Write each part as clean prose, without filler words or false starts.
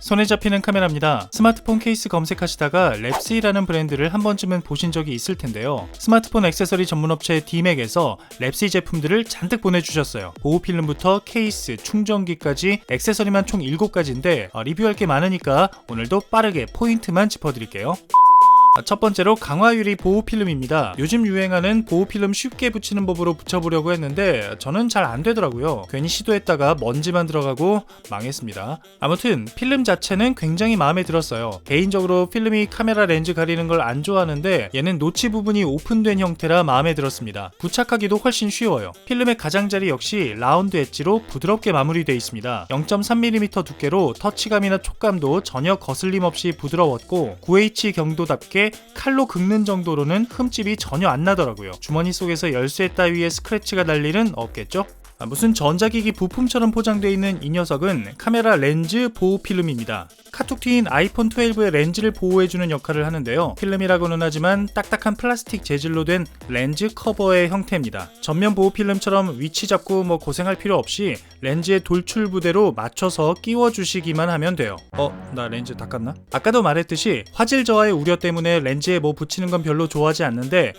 손에 잡히는 카메라입니다. 스마트폰 케이스 검색하시다가 랩시라는 브랜드를 한 번쯤은 보신 적이 있을 텐데요. 스마트폰 액세서리 전문업체 디맥에서 랩시 제품들을 잔뜩 보내주셨어요. 보호필름부터 케이스, 충전기까지 액세서리만 총 7가지인데 리뷰할 게 많으니까 오늘도 빠르게 포인트만 짚어드릴게요. 첫 번째로 강화유리 보호필름입니다. 요즘 유행하는 보호필름 쉽게 붙이는 법으로 붙여보려고 했는데 저는 잘 안되더라고요. 괜히 시도했다가 먼지만 들어가고 망했습니다. 아무튼 필름 자체는 굉장히 마음에 들었어요. 개인적으로 필름이 카메라 렌즈 가리는 걸 안 좋아하는데 얘는 노치 부분이 오픈된 형태라 마음에 들었습니다. 부착하기도 훨씬 쉬워요. 필름의 가장자리 역시 라운드 엣지로 부드럽게 마무리되어 있습니다. 0.3mm 두께로 터치감이나 촉감도 전혀 거슬림 없이 부드러웠고 9H 경도답게 칼로 긁는 정도로는 흠집이 전혀 안 나더라고요. 주머니 속에서 열쇠 따위에 스크래치가 날 일은 없겠죠? 무슨 전자기기 부품처럼 포장되어 있는 이 녀석은 카메라 렌즈 보호 필름입니다. 카툭 튀인 아이폰 12의 렌즈를 보호해주는 역할을 하는데요. 필름이라고는 하지만 딱딱한 플라스틱 재질로 된 렌즈 커버의 형태입니다. 전면 보호 필름처럼 위치 잡고 고생할 필요 없이 렌즈의 돌출 부대로 맞춰서 끼워주시기만 하면 돼요. 나 렌즈 닦았나? 아까도 말했듯이 화질 저하의 우려 때문에 렌즈에 붙이는 건 별로 좋아하지 않는데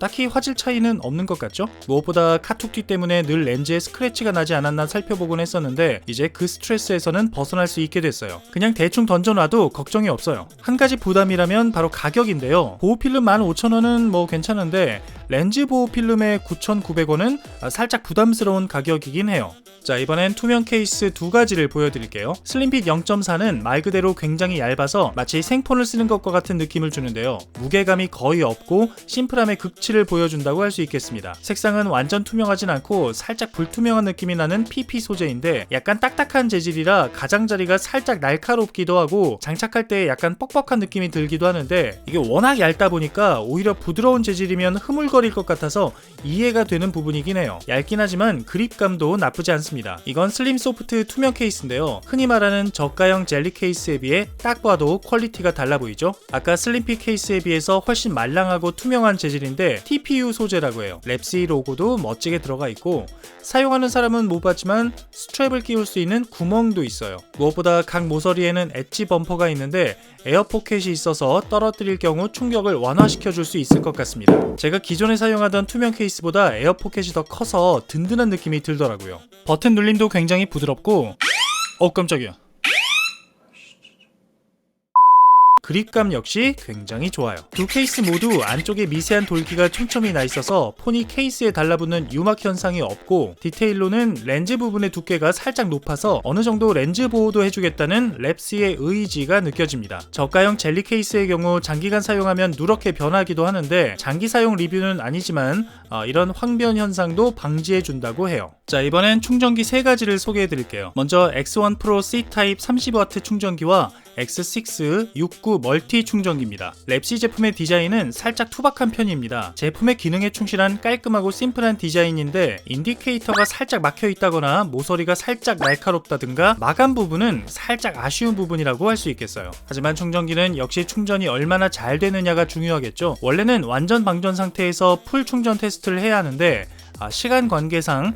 딱히 화질 차이는 없는 것 같죠? 무엇보다 카툭튀 때문에 늘 렌즈에 스크래치가 나지 않았나 살펴보곤 했었는데 이제 그 스트레스에서는 벗어날 수 있게 됐어요. 그냥 대충 던져놔도 걱정이 없어요. 한 가지 부담이라면 바로 가격인데요. 보호필름 15,000원은 괜찮은데 렌즈 보호필름의 9,900원은 살짝 부담스러운 가격이긴 해요. 자, 이번엔 투명 케이스 두 가지를 보여드릴게요. 슬림핏 0.4는 말 그대로 굉장히 얇아서 마치 생폰을 쓰는 것과 같은 느낌을 주는데요. 무게감이 거의 없고 심플함의 극치를 보여준다고 할 수 있겠습니다. 색상은 완전 투명하진 않고 살짝 불투명한 느낌이 나는 PP 소재인데 약간 딱딱한 재질이라 가장자리가 살짝 날카롭기도 하고 장착할 때 약간 뻑뻑한 느낌이 들기도 하는데 이게 워낙 얇다 보니까 오히려 부드러운 재질이면 흐물거릴 것 같아서 이해가 되는 부분이긴 해요. 얇긴 하지만 그립감도 나쁘지 않습니다. 이건 슬림 소프트 투명 케이스인데요. 흔히 말하는 저가형 젤리 케이스에 비해 딱 봐도 퀄리티가 달라 보이죠? 아까 슬림핏 케이스에 비해서 훨씬 말랑하고 투명한 재질인데 TPU 소재라고 해요. 랩시 로고도 멋지게 들어가 있고 사용하는 사람은 못 봤지만 스트랩을 끼울 수 있는 구멍도 있어요. 무엇보다 각 모서리에는 엣지 범퍼가 있는데 에어 포켓이 있어서 떨어뜨릴 경우 충격을 완화시켜 줄 수 있을 것 같습니다. 제가 기존에 사용하던 투명 케이스보다 에어 포켓이 더 커서 든든한 느낌이 들더라고요. 버튼 눌림도 굉장히 부드럽고 깜짝이야. 그립감 역시 굉장히 좋아요. 두 케이스 모두 안쪽에 미세한 돌기가 촘촘히 나 있어서 폰이 케이스에 달라붙는 유막 현상이 없고 디테일로는 렌즈 부분의 두께가 살짝 높아서 어느 정도 렌즈 보호도 해주겠다는 랩시의 의지가 느껴집니다. 저가형 젤리 케이스의 경우 장기간 사용하면 누렇게 변하기도 하는데 장기 사용 리뷰는 아니지만 이런 황변 현상도 방지해준다고 해요. 자, 이번엔 충전기 3가지를 소개해드릴게요. 먼저 X1 프로 C-타입 30W 충전기와 X6 69 멀티 충전기입니다. 랩시 제품의 디자인은 살짝 투박한 편입니다. 제품의 기능에 충실한 깔끔하고 심플한 디자인인데 인디케이터가 살짝 막혀 있다거나 모서리가 살짝 날카롭다든가 마감 부분은 살짝 아쉬운 부분이라고 할 수 있겠어요. 하지만 충전기는 역시 충전이 얼마나 잘 되느냐가 중요하겠죠. 원래는 완전 방전 상태에서 풀 충전 테스트를 해야 하는데 시간 관계상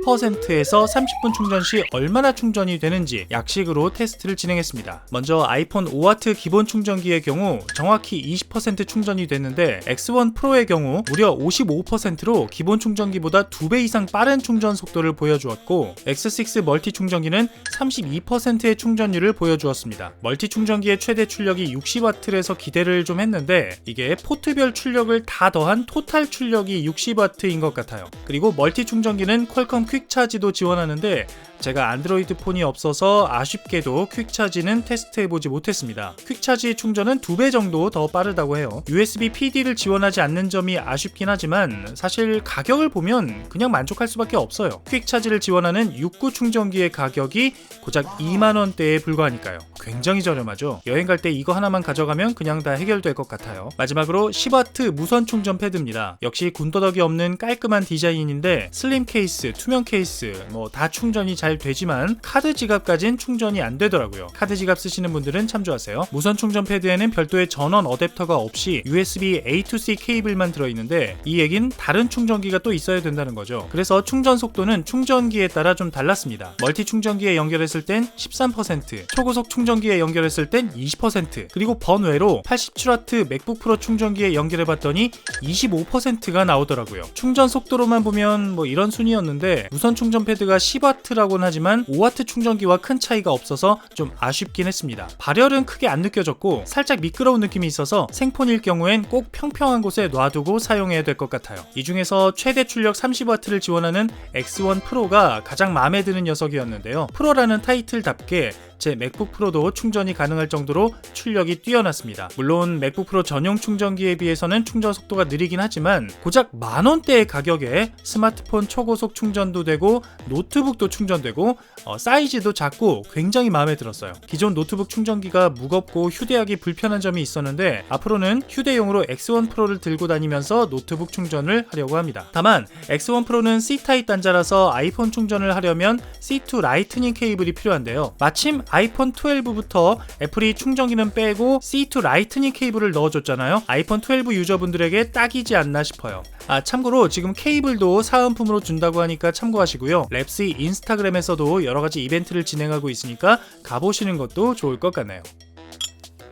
10%에서 30분 충전 시 얼마나 충전이 되는지 약식으로 테스트를 진행했습니다. 먼저 아이폰 5W 기본 충전기의 경우 정확히 20% 충전이 됐는데 X1 프로의 경우 무려 55%로 기본 충전기보다 2배 이상 빠른 충전 속도를 보여주었고 X6 멀티 충전기는 32%의 충전율을 보여주었습니다. 멀티 충전기의 최대 출력이 60W에서 기대를 좀 했는데 이게 포트별 출력을 다 더한 토탈 출력이 60W인 것 같아요. 그리고 멀티 충전기는 퀄컴 퀵차지도 지원하는데 제가 안드로이드 폰이 없어서 아쉽게도 퀵차지는 테스트해보지 못했습니다. 퀵차지 충전은 2배 정도 더 빠르다고 해요. USB PD를 지원하지 않는 점이 아쉽긴 하지만 사실 가격을 보면 그냥 만족할 수밖에 없어요. 퀵차지를 지원하는 69 충전기의 가격이 고작 2만원대에 불과하니까요. 굉장히 저렴하죠. 여행 갈 때 이거 하나만 가져가면 그냥 다 해결될 것 같아요. 마지막으로 10W 무선 충전 패드입니다. 역시 군더더기 없는 깔끔한 디자인인데 슬림 케이스, 투명 케이스 다 충전이 잘 잘 되지만 카드 지갑까진 충전이 안 되더라고요. 카드 지갑 쓰시는 분들은 참조하세요. 무선 충전 패드에는 별도의 전원 어댑터가 없이 USB A to C 케이블만 들어있는데 이 얘긴 다른 충전기가 또 있어야 된다는 거죠. 그래서 충전 속도는 충전기에 따라 좀 달랐습니다. 멀티 충전기에 연결했을 땐 13%, 초고속 충전기에 연결했을 땐 20%, 그리고 번외로 87W 맥북 프로 충전기에 연결해봤더니 25%가 나오더라고요. 충전 속도로만 보면 뭐 이런 순위였는데 무선 충전 패드가 10W라고는 하지만 5W 충전기와 큰 차이가 없어서 좀 아쉽긴 했습니다. 발열은 크게 안 느껴졌고 살짝 미끄러운 느낌이 있어서 생폰일 경우엔 꼭 평평한 곳에 놔두고 사용해야 될 것 같아요. 이 중에서 최대 출력 30W를 지원하는 X1 프로가 가장 마음에 드는 녀석이었는데요. 프로라는 타이틀답게 제 맥북 프로도 충전이 가능할 정도로 출력이 뛰어났습니다. 물론 맥북 프로 전용 충전기에 비해서는 충전 속도가 느리긴 하지만 고작 만원대의 가격에 스마트폰 초고속 충전도 되고 노트북도 충전되고 사이즈도 작고 굉장히 마음에 들었어요. 기존 노트북 충전기가 무겁고 휴대하기 불편한 점이 있었는데 앞으로는 휴대용으로 X1 프로를 들고 다니면서 노트북 충전을 하려고 합니다. 다만 X1 프로는 C타입 단자라서 아이폰 충전을 하려면 C2 라이트닝 케이블이 필요한데요. 마침 아이폰 12부터 애플이 충전기는 빼고 C2 라이트닝 케이블을 넣어줬잖아요. 아이폰 12 유저분들에게 딱이지 않나 싶어요. 참고로 지금 케이블도 사은품으로 준다고 하니까 참고하시고요. 랩시 인스타그램에서도 여러가지 이벤트를 진행하고 있으니까 가보시는 것도 좋을 것 같네요.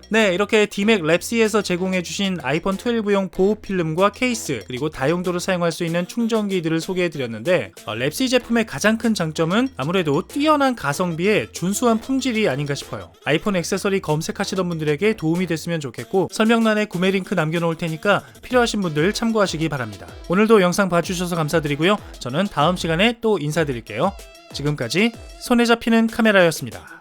네, 이렇게 디맥 랩시에서 제공해주신 아이폰 12용 보호필름과 케이스 그리고 다용도로 사용할 수 있는 충전기들을 소개해드렸는데 랩시 제품의 가장 큰 장점은 아무래도 뛰어난 가성비에 준수한 품질이 아닌가 싶어요. 아이폰 액세서리 검색하시던 분들에게 도움이 됐으면 좋겠고 설명란에 구매 링크 남겨놓을 테니까 필요하신 분들 참고하시기 바랍니다. 오늘도 영상 봐주셔서 감사드리고요. 저는 다음 시간에 또 인사드릴게요. 지금까지 손에 잡히는 카메라였습니다.